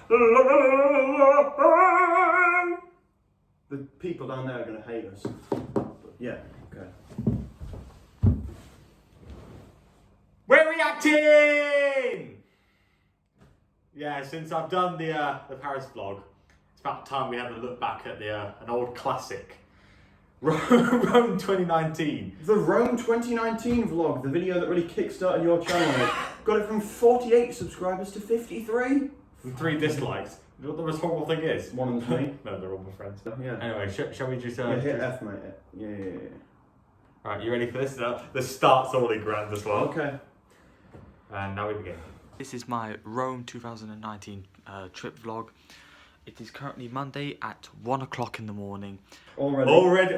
The people down there are going to hate us. But yeah, okay. We're reacting! Yeah, since I've done the Paris vlog, it's about time we had a look back at an old classic. Rome 2019. The Rome 2019 vlog, the video that really kickstarted your channel. Got it from 48 subscribers to 53. With 3 dislikes. You know what the most horrible thing is? One of them's me. No, they're all my friends. Yeah. Anyway, shall we just... Yeah, hit F, mate. Yeah. Alright, you ready for this? The start's already grand as well. Okay. And now we begin. This is my Rome 2019 trip vlog. It is currently Monday at 1 o'clock in the morning. Already.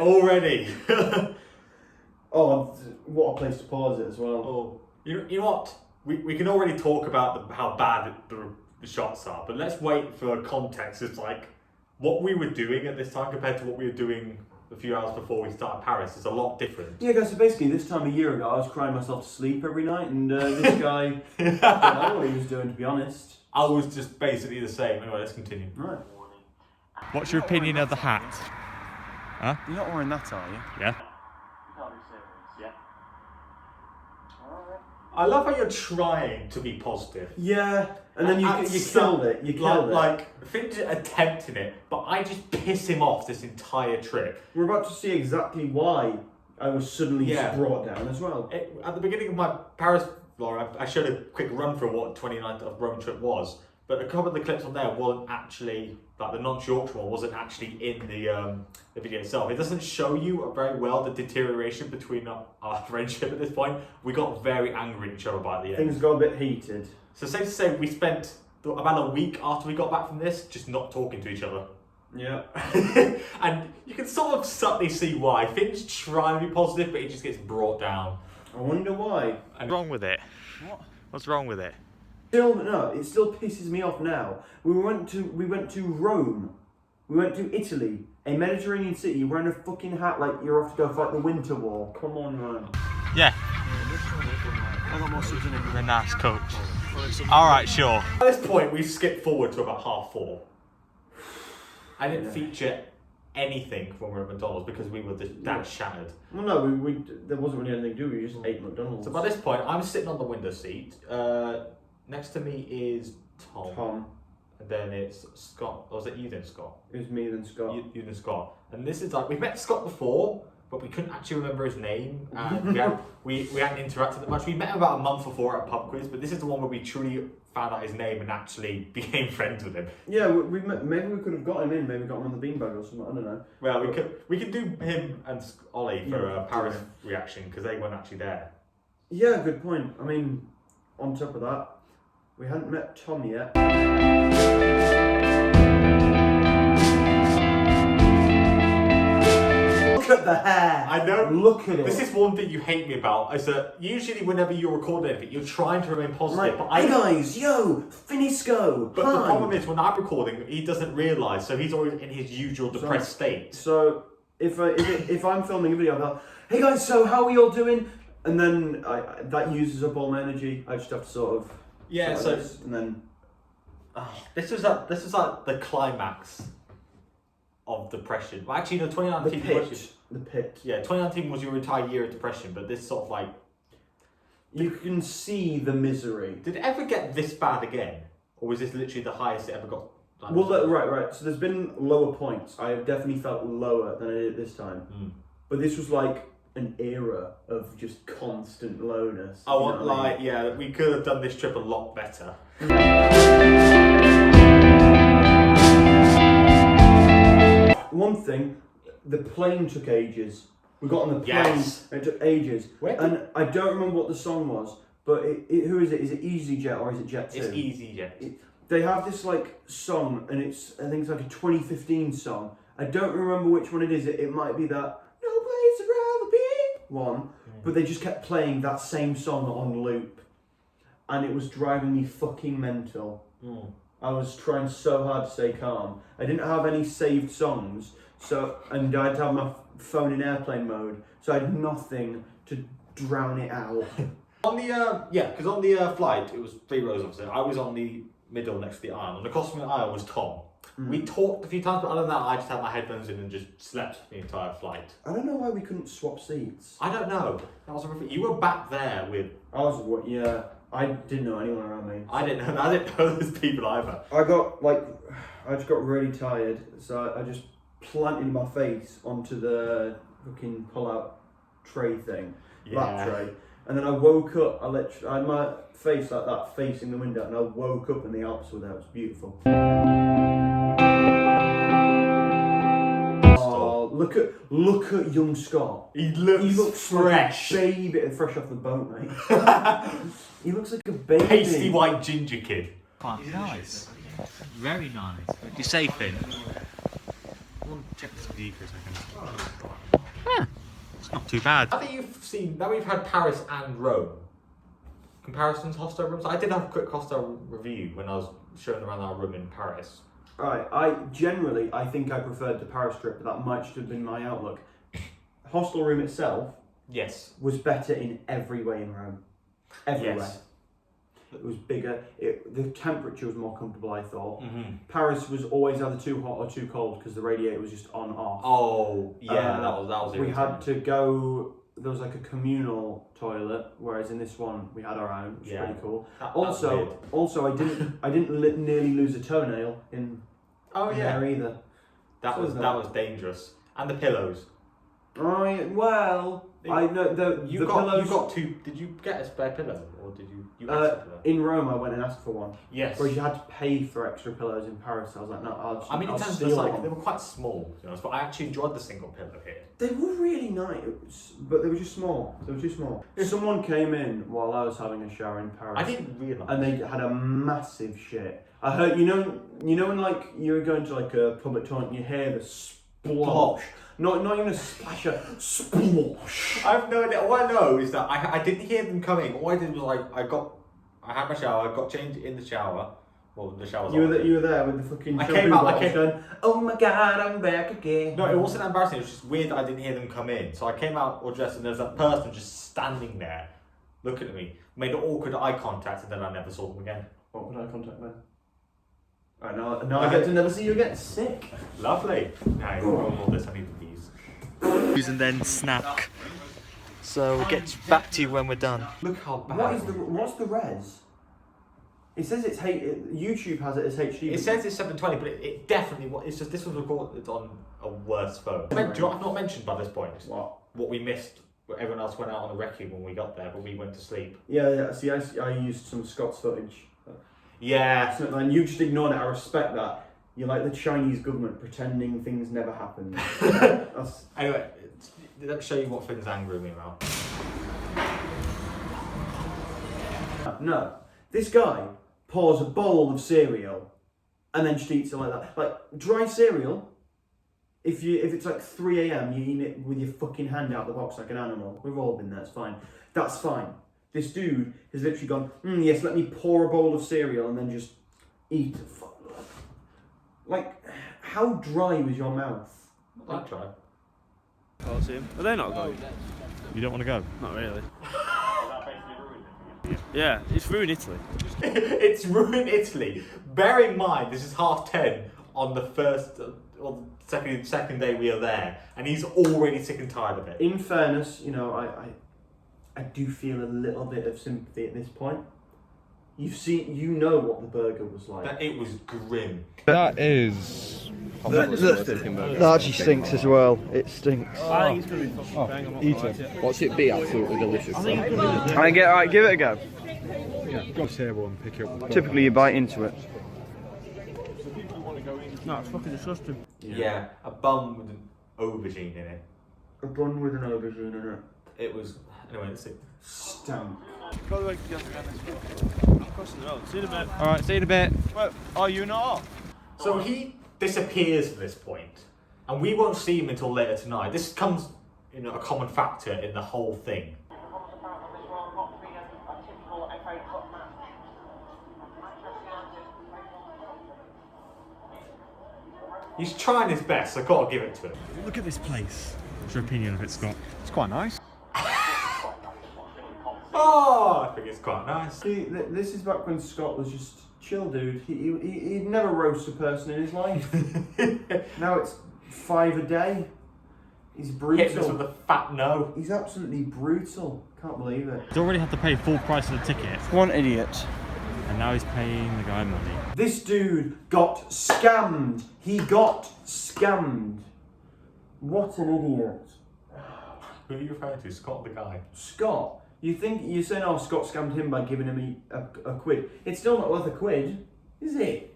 Oh, what a place to pause it as well. Oh, you know what? We can already talk about how bad the shots are, but let's wait for context. It's like what we were doing at this time compared to what we were doing a few hours before we started Paris is a lot different. Yeah, guys, so basically this time a year ago I was crying myself to sleep every night, and this guy, I don't know what he was doing, to be honest. I was just basically the same. Anyway, let's continue. Right. What's your opinion of the hat? Huh? You're not wearing that, are you? Yeah. I love how you're trying to be positive. Yeah, and then you killed it. You killed it. Like, Finn's attempting it, but I just piss him off this entire trip. We're about to see exactly why I was suddenly Yeah. brought down as well. At the beginning of my Paris vlog, I showed a quick run through what 29th of Rome trip was, but a couple of the clips on there weren't actually, like the Nantes-Yorkshire one wasn't actually in the video itself. It doesn't show you very well the deterioration between our friendship at this point. We got very angry at each other by the end. Things got a bit heated. So safe to say we spent about a week after we got back from this just not talking to each other. Yeah. And you can sort of subtly see why. Finn's trying to be positive, but he just gets brought down. I wonder why. What's wrong with it? What? What's wrong with it? No, it still pisses me off now. We went to Rome. We went to Italy, a Mediterranean city. You're wearing a fucking hat like you're off to go fight the winter war. Come on, man. Yeah. I got more subs in it. You're a nice coach. Alright, sure. At this point, we've skipped forward to about 4:30. I didn't feature anything when we were at McDonald's because we were that shattered. Well, no, we there wasn't really anything to do. We just ate McDonald's. So by this point, I'm sitting on the window seat. Next to me is Tom. And then it's Scott. Or was it you then, Scott? It was me then Scott. You then Scott. And this is like, we've met Scott before, but we couldn't actually remember his name. And we hadn't interacted that much. We met him about a month before at a pub quiz, but this is the one where we truly found out his name and actually became friends with him. Yeah, maybe we could have got him in. Maybe got him on the beanbag or something. I don't know. Well, we could do him and Ollie for a Paris reaction because they weren't actually there. Yeah, good point. I mean, on top of that, we hadn't met Tom yet. Look at the hair! I know. Look at it. This is one thing you hate me about, is that usually whenever you record anything, you're trying to remain positive. Like, But hey guys, yo, Finisco. But the problem is, when I'm recording, he doesn't realise, so he's always in his usual depressed state. So if I'm filming a video about, hey guys, so how are we all doing? And then that uses up all my energy. I just have to sort of and then this was like the climax of depression. Well, actually, no, 2019 the pit. Yeah, 2019 was your entire year of depression, but this sort of like you can see the misery. Did it ever get this bad again, or was this literally the highest it ever got? Like, Well, right. So there's been lower points. I have definitely felt lower than I did this time. But this was like an era of just constant lowness. I want yeah, we could have done this trip a lot better. One thing, the plane took ages. We got on the plane, Yes. and it took ages. Where And I don't remember what the song was, but who is it? Is it EasyJet or is it Jet2? It's EasyJet. They have this like song, and I think it's like a 2015 song. I don't remember which one it is. It might be that No Place I'd Rather Be one, but they just kept playing that same song on loop, and it was driving me fucking mental. I was trying so hard to stay calm. I didn't have any saved songs, and I had to have my phone in airplane mode, so I had nothing to drown it out. On the because on the flight it was 3 rows obviously. I was on the middle next to the aisle, and across from the aisle was Tom. Mm. We talked a few times, but other than that, I just had my headphones in and just slept the entire flight. I don't know why we couldn't swap seats. I don't know. That was you were back there with. Yeah, I didn't know anyone around me. I didn't know those people either. I just got really tired, so I just planted my face onto the fucking pull-out tray thing, lap tray, and then I woke up. I had my face like that, facing the window, and I woke up and the Alps were there. It was beautiful. Oh, look at young Scott. He looks fresh. Like a baby, fresh off the boat, mate. He looks like a baby. Pasty white ginger kid. Quite nice. Very nice. You're safe in. I want to check this with you for a second. Yeah, it's not too bad. I think you've seen, now we've had Paris and Rome. Comparisons, hostel rooms. I did have a quick hostel review when I was showing around our room in Paris. Right, I think I preferred the Paris trip, but that might just have been my outlook. Hostel room itself Yes. was better in every way in Rome. Everywhere. Yes. It was bigger. The temperature was more comfortable, I thought. Mm-hmm. Paris was always either too hot or too cold because the radiator was just on off. Oh, yeah, that was We had to go. There was like a communal toilet, whereas in this one we had our own, which was pretty cool. Also, I didn't nearly lose a toenail in there either. That was dangerous. And the pillows. I know the pillows. You got two. Did you get a spare pillow, or did you ask for a pillow? In Rome, I went and asked for one. Yes. Whereas you had to pay for extra pillows in Paris. I was like, no, in terms of steal like, one. they were quite small, to be honest, but I actually enjoyed the single pillow here. They were really nice, but they were just small. They were too small. Someone came in while I was having a shower in Paris. I didn't realise. And they had a massive shit. I heard, you know when like you're going to like a public toilet and you hear the splosh. Not even a splash, a splosh. I have no idea. All I know is that I didn't hear them coming. All I did was like I had my shower. I got changed in the shower. Well, the shower's on. You were there with the fucking. I came out. Going, oh my god, I'm back again. No, it wasn't embarrassing. It was just weird that I didn't hear them come in. So I came out all dressed, and there's that person just standing there, looking at me. Made an awkward eye contact, and then I never saw them again. What would eye contact then? Alright, now I get to never see you again. Sick. Lovely. Now you want all this. I need these. And then snack. So we'll get back to you when we're done. Look how bad. What's the res? It says it's YouTube has it as HD. It says it's 720, but it definitely. It's just this was recorded on a worse phone. Do you know what I've not mentioned by this point? What we missed. Everyone else went out on the recce when we got there, but we went to sleep. Yeah. See, I used some Scott's footage. Yeah. And you just ignored it. I respect that. You're like the Chinese government pretending things never happened. Anyway, let's show you what things anger me about. No, this guy pours a bowl of cereal and then just eats it like that. Like dry cereal. If it's like 3 a.m, you eat it with your fucking hand out the box like an animal. We've all been there. It's fine. That's fine. This dude has literally gone. Yes, let me pour a bowl of cereal and then just eat. Like, how dry was your mouth? Not that dry. Can't see him. Are they not going? You don't want to go? Not really. Yeah, it's ruined Italy. It's ruined Italy. Bear in mind, this is 10:30 on the first or second day we are there, and he's already sick and tired of it. In fairness, I do feel a little bit of sympathy at this point. You know what the burger was like. It was grim. That is. That actually stinks as well. It stinks. I think it's going to be fucking Eat it. What's it be? Absolutely delicious. Alright, give it a go. Go table and pick it up. Typically, you bite into it. No, it's fucking disgusting. Yeah, a bun with an aubergine in it. A bun with an aubergine in it. It was. Anyway, let's see. Stank. Go the way to I'm crossing the road. See you in a bit. Alright, see you in a bit. Well, are you not? So he disappears from this point, and we won't see him until later tonight. This comes, a common factor in the whole thing. He's trying his best, so I've got to give it to him. Look at this place. What's your opinion of it, Scott? It's quite nice. Oh, I think it's quite nice. See, this is back when Scott was just Chill, dude. He'd never roast a person in his life. Now it's 5 a day. He's Hit us with brutal. a fat no. He's absolutely brutal. Can't believe it. He's already had to pay full price of the ticket, One idiot. and now he's paying the guy money. This dude got scammed. He got scammed. What an idiot. Who are you referring to? Scott the guy? Scott, you're saying, oh, Scott scammed him by giving him a quid. It's still not worth a quid, is it?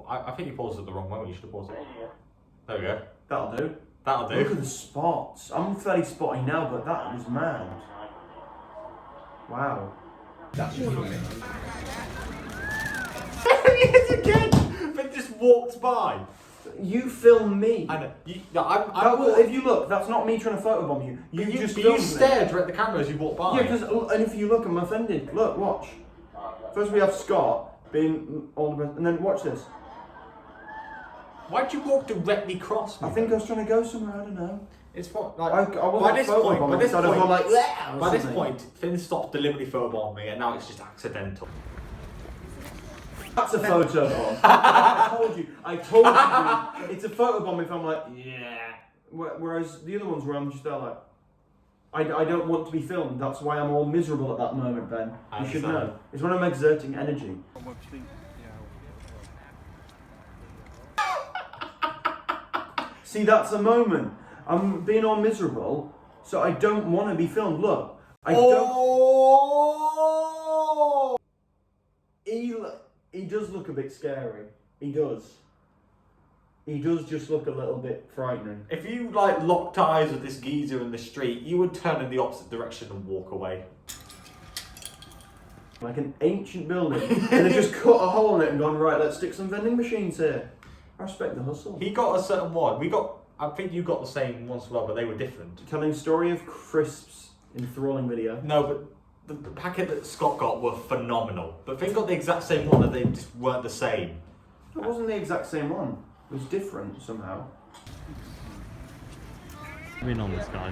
I think you paused it the wrong moment. You should have paused it. There we go. That'll do. That'll Look do. at the spots. I'm fairly spotty now, but that was mad. Wow. That's just for me. There he is again! But just walked by. You film me. I know. I'm Well, if you look, that's not me trying to photobomb you. You just you filmed me. stared right at the camera as you walked by. Yeah, because and if you look, I'm offended. Look, watch. First we have Scott being all the best, and then watch this. Why'd you walk directly across me? I think I was trying to go somewhere. I don't know. It's what like I wasn't by this point. By this I'd have point, gone like that. by this point, Finn stopped deliberately photobombing me, and now it's just accidental. That's a photo bomb. I told you, dude. It's a photo bomb if I'm like, yeah. Whereas the other ones where I'm just there like, I don't want to be filmed. That's why I'm all miserable at that moment, Ben. I You should understand. know. It's when I'm exerting energy. See, that's a moment. I'm being all miserable, so I don't want to be filmed. Look, I don't. He does look a bit scary. He does. He does just look a little bit frightening. If you like locked eyes with this geezer in the street, you would turn in the opposite direction and walk away. Like an ancient building, and they just cut a hole in it and gone, right, let's stick some vending machines here. I respect the hustle. He got a certain one. I think you got the same ones as well, but they were different. Telling story of crisps, enthralling video. No, but the packet that Scott got were phenomenal. But Finn got the exact same one, and they just weren't the same. It wasn't the exact same one. It was different somehow. Win on this guy.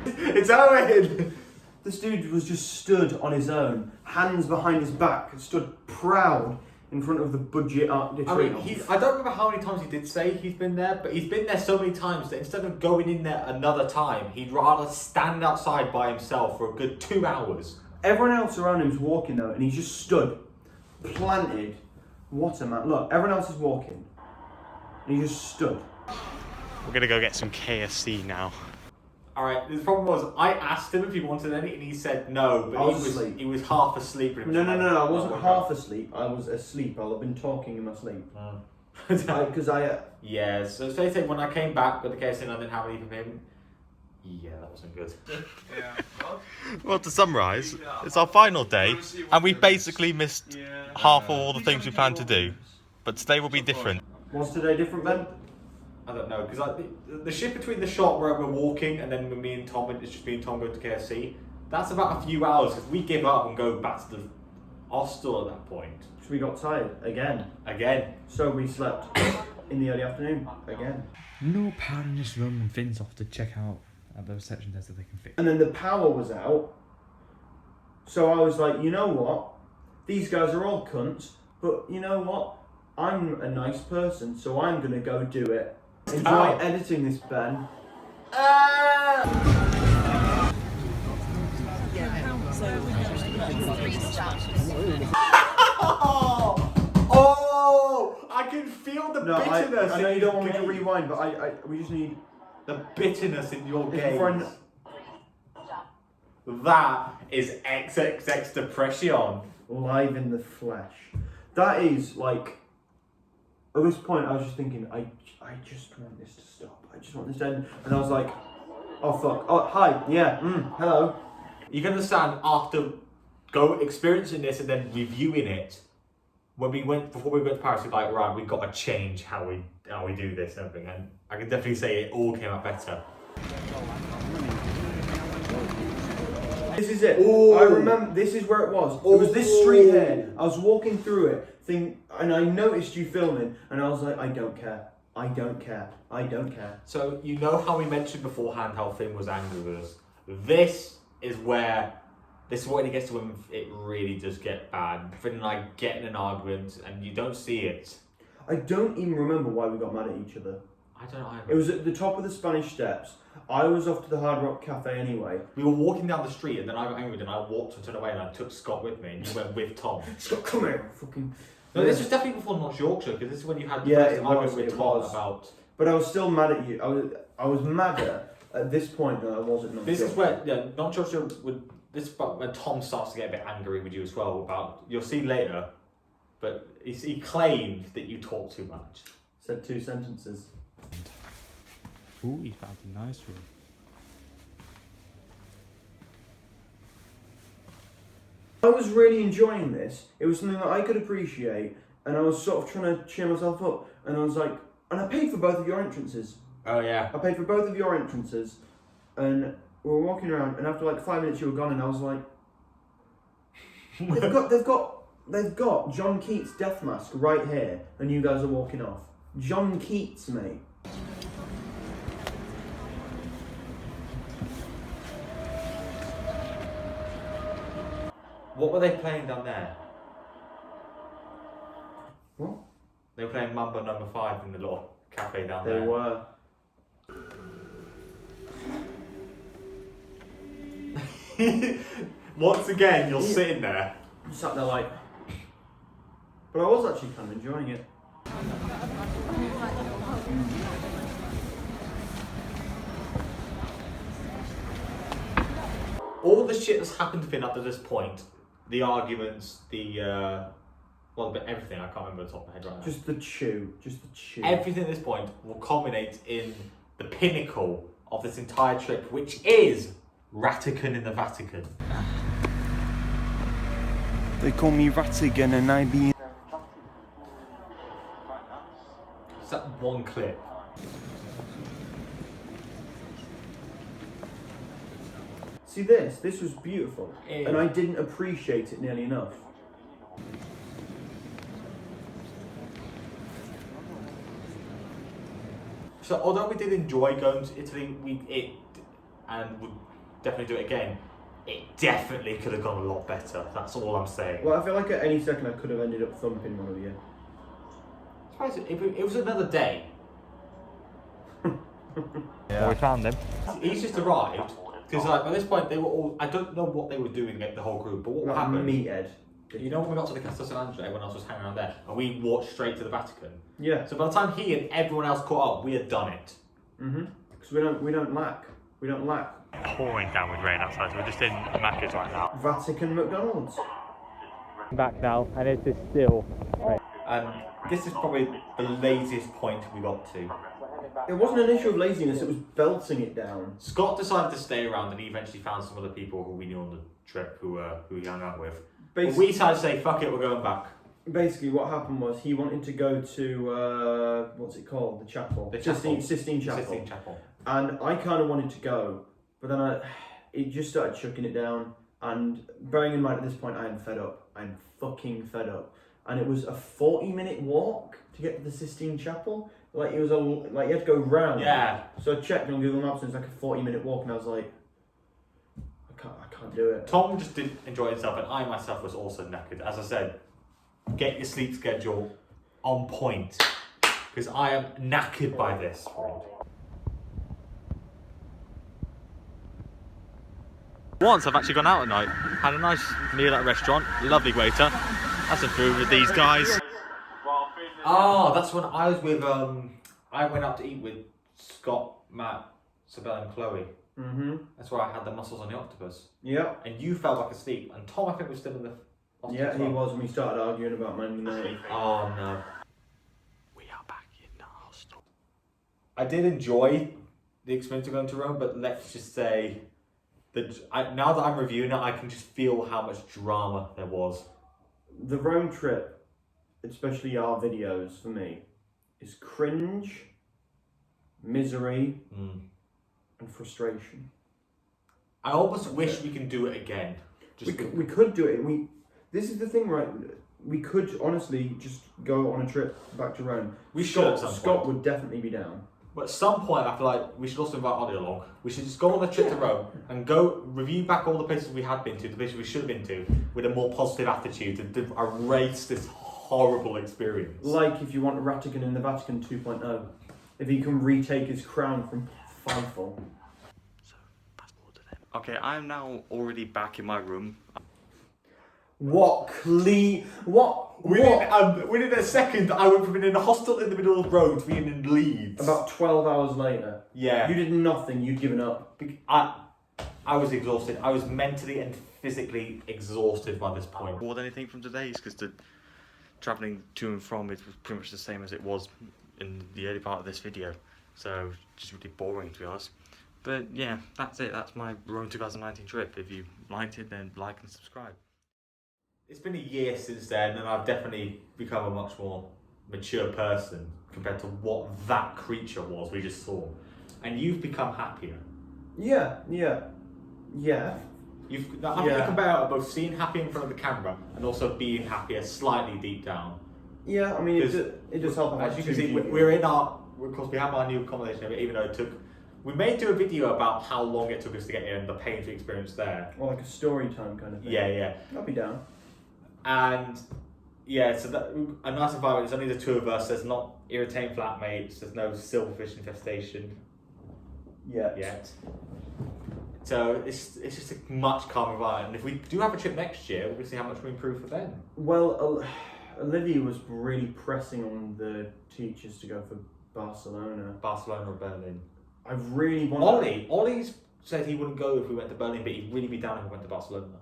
It's Owen! This dude was just stood on his own, hands behind his back, stood proud in front of the budget Arc de I mean, Triomphe. I don't remember how many times he did say he's been there, but he's been there so many times that instead of going in there another time, he'd rather stand outside by himself for a good 2 hours. Everyone else around him's walking though, and he just stood, planted. What a man. Look, everyone else is walking, and he just stood. We're gonna go get some KFC now. Alright, the problem was, I asked him if he wanted any, and he said no, but I was asleep. he was half asleep. when he No, was like, I wasn't "Oh, half asleep, I was asleep. I'll have been talking in my sleep. Because Yeah, so say when I came back with the KFC and I didn't have any from him, yeah, that wasn't good. Well, to summarise, it's our final day, and we basically missed half of all the things we planned to do. But today will be different. Was today different, Ben? I don't know, because the shift between the shot where we're walking and then when me and Tom, it's just me and Tom go to KFC, that's about a few hours, because we give up and go back to the hostel at that point. So we got tired again. Again. So we slept in the early afternoon again. No power in this room, and Finn's off to check out at the reception desk if they can fix it. And then the power was out. So I was like, you know what? These guys are all cunts, but you know what? I'm a nice person, so I'm gonna go do it. Enjoy editing this, Ben. Oh! I can feel the No, bitterness. I know in you don't your want me to gaze. rewind, but we just need. The bitterness in your If gaze. before I That is XXX depression. live in the flesh. That is like. At this point, I was just thinking, I just want this to stop. I just want this to end. And I was like, oh fuck. Oh hi, yeah, hello. You can understand after experiencing this and then reviewing it. Before we went to Paris, we were like, right, we've got to change how we do this and everything. And I can definitely say it all came out better. This is it. Ooh. I remember. This is where it was. It was this street here. I was walking through it, and I noticed you filming, and I was like, I don't care. I don't care. I don't care. So you know how we mentioned beforehand how Finn was angry with us. This is where This is when it gets to when it really does get bad. Finn and I get in an argument and you don't see it. I don't even remember why we got mad at each other. I don't know. It was at the top of the Spanish Steps. I was off to the Hard Rock Cafe anyway. We were walking down the street and then I got angry and I walked and turned away and I took Scott with me and you went with Tom. Scott, come here, fucking. No, this was definitely before North Yorkshire because this is when you had the Yeah, first it argument was, with it Tom was. about. But I was still mad at you. I was madder at this point than I was at North This is Yorkshire. where North Yorkshire would. This is about when Tom starts to get a bit angry with you as well. About you'll see later, but he claimed that you talk too much. Said 2 sentences. Ooh, he found a nice room. I was really enjoying this. It was something that I could appreciate, and I was sort of trying to cheer myself up. And I was like, and I paid for both of your entrances. Oh yeah. I paid for both of your entrances, and we were walking around. And after like 5 minutes, you were gone, and I was like, they've got John Keats' death mask right here, and you guys are walking off. John Keats, mate. What were they playing down there? What? They were playing Mambo No. 5 in the little cafe down They there. were. Once again, you're sitting there. You sat there like. But I was actually kind of enjoying it. All the shit that's happened to Finn up to this point, the arguments, but everything, I can't remember the top of my head right now. Just the chew. Everything at this point will culminate in the pinnacle of this entire trip, which is Ratican in the Vatican. They call me Ratigan and I be. It's that one clip. See this was beautiful, Yeah. and I didn't appreciate it nearly enough. So although we did enjoy going to Italy, and would definitely do it again, it definitely could have gone a lot better. That's all I'm saying. Well, I feel like at any second I could have ended up thumping one of you. It was another day. Well, we found him. He's just arrived because like by this point they were all. I don't know what they were doing at the whole group, but what Like happened? meathead. You know when we got to the Castel San Angelo, when I was just hanging around there, and we walked straight to the Vatican. Yeah. So by the time he and everyone else caught up, we had done it. Because we don't lack. We don't lack. Pouring down with rain outside, so we're just in Macca's right now. Vatican McDonald's. Back now, and it is still rain. And this is probably the latest point we got to. It wasn't an issue of laziness. It was belting it down. Scott decided to stay around, and he eventually found some other people who we knew on the trip who he hung out with. But we decided to say, "Fuck it, we're going back." Basically, what happened was he wanted to go to what's it called? The chapel. The chapel. Sistine Chapel. Sistine Chapel. And I kind of wanted to go, but then it just started chucking it down. And bearing in mind at this point, I am fed up. I'm fucking fed up. And it was a 40-minute walk to get to the Sistine Chapel. Like it was you had to go round. Yeah. So I checked on Google Maps and it's like a 40-minute walk, and I was like, I can't do it. Tom just didn't enjoy himself, and I myself was also knackered. As I said, get your sleep schedule on point, because I am knackered by this. Once I've actually gone out at night, had a nice meal at a restaurant, lovely waiter, had some food with these guys. Oh, that's when I was with I went out to eat with Scott, Matt, Sabella and Chloe. That's where I had the mussels on the octopus. Yeah. And you fell back asleep, and Tom I think was still in the octopus. Yeah, as he well. was when we started arguing about Man United. Oh no. We are back in the hostel. I did enjoy the experience of going to Rome, but let's just say that now that I'm reviewing it, I can just feel how much drama there was. The Rome trip, especially our videos for me, is cringe, misery, and frustration. I almost wish we can do it again. We could do it. This is the thing, right? We could honestly just go on a trip back to Rome. We should at some Scott point. would definitely be down. But at some point, I feel like we should also invite Ollie along. We should just go on a trip to Rome and go review back all the places we had been to, the places we should have been to, with a more positive attitude and erase this horrible experience. Like if you want Ratigan in the Vatican 2.0, if he can retake his crown from Fightful. So, fast forward to them. Okay, I'm now already back in my room. What Within a second, I went from being in a hostel in the middle of the road to being in Leeds. About 12 hours later, Yeah. you did nothing, you'd given up. I was exhausted. I was mentally and physically exhausted by this point. More than anything from today's, because the travelling to and from it was pretty much the same as it was in the early part of this video. So, just really boring to be honest. But yeah, that's it. That's my Rome 2019 trip. If you liked it, then like and subscribe. It's been a year since then, and I've definitely become a much more mature person compared to what that creature was we just saw. And you've become happier. Yeah. I think you compare out both seeing happy in front of the camera and also being happier slightly deep down. Yeah, I mean, it does help. As you can see, we're in our, of course, we have our new accommodation of it, even though it took. We may do a video about how long it took us to get here and the pain we experienced there. Or like a story time kind of thing. Yeah. I'll be down. And yeah, so that a nice environment. There's only the two of us. There's not irritating flatmates. There's no silverfish infestation yet. So it's just a much calmer environment. And if we do have a trip next year, we'll see how much we improve for then. Well, Olivia was really pressing on the teachers to go for Barcelona. Barcelona or Berlin. I really want. Ollie's said he wouldn't go if we went to Berlin, but he'd really be down if we went to Barcelona.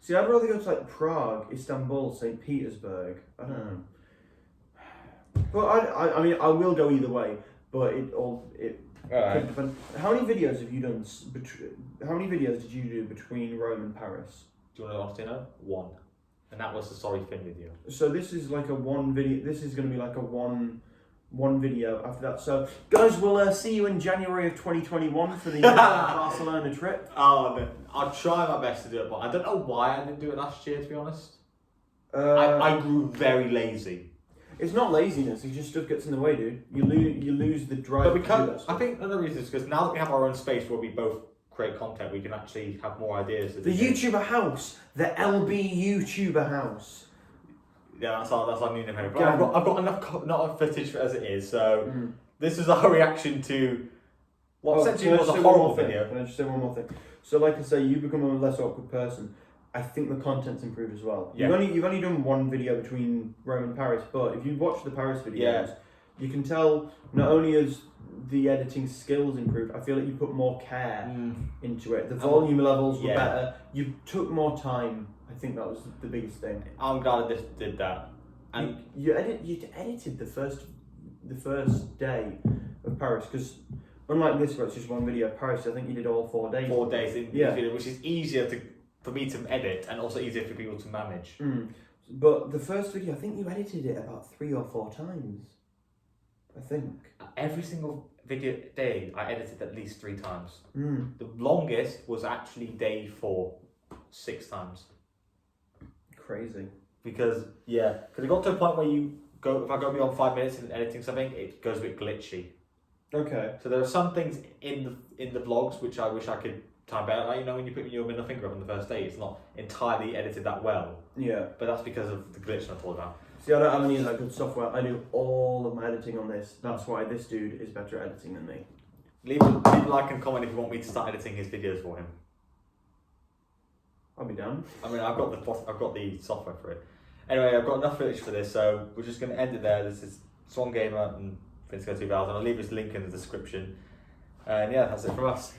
See, I'd rather go to like Prague, Istanbul, St. Petersburg. I don't know. But I mean, I will go either way. But it could depend. How many videos have you done? How many videos did you do between Rome and Paris? Do you want to honestly know? One. And that was the Sorry Finn video. So this is like a one video. This is going to be like a one video after that. So guys, we'll see you in January of 2021 for the Barcelona trip. Oh, no. I'll try my best to do it, but I don't know why I didn't do it last year, to be honest. I grew very lazy. It's not laziness, it just stuff gets in the way, dude. You lose the drive. But to do that because stuff. I think another reason is because now that we have our own space where we both create content, we can actually have more ideas. The YouTuber house, the LB YouTuber house. Yeah, that's our new name. But I've got enough footage as it is, so this is our reaction to what essentially was a horrible video. Can I just say one more thing? So, like I say, you become a less awkward person. I think the content's improved as well. Yeah. You've only done one video between Rome and Paris, but if you watch the Paris videos, you can tell not only has the editing skills improved, I feel like you put more care into it. The volume levels were better. You took more time. I think that was the biggest thing. I'm glad this did that. And you edited the first day of Paris, because unlike this where it's just one video of Paris, I think you did all 4 days. 4 days in this video, which is easier for me to edit and also easier for people to manage. But the first video, I think you edited it about 3 or 4 times. I think. Every single video day, I edited at least 3 times. The longest was actually day 4, 6 times. Crazy. Because it got to a point where if I go beyond 5 minutes in editing something, it goes a bit glitchy. Okay. So there are some things in the vlogs which I wish I could time better. Like, when you put your middle finger up on the first day, it's not entirely edited that well. Yeah. But that's because of the glitch I told about. See, I don't use that good software. I do all of my editing on this. That's why this dude is better at editing than me. Leave a like and comment if you want me to start editing his videos for him. I'll be down. I mean, I've got the software for it. Anyway, I've got enough footage for this, so we're just going to end it there. This is Swan Gamer and Vince Go 2000. I'll leave his link in the description. And yeah, that's it from us.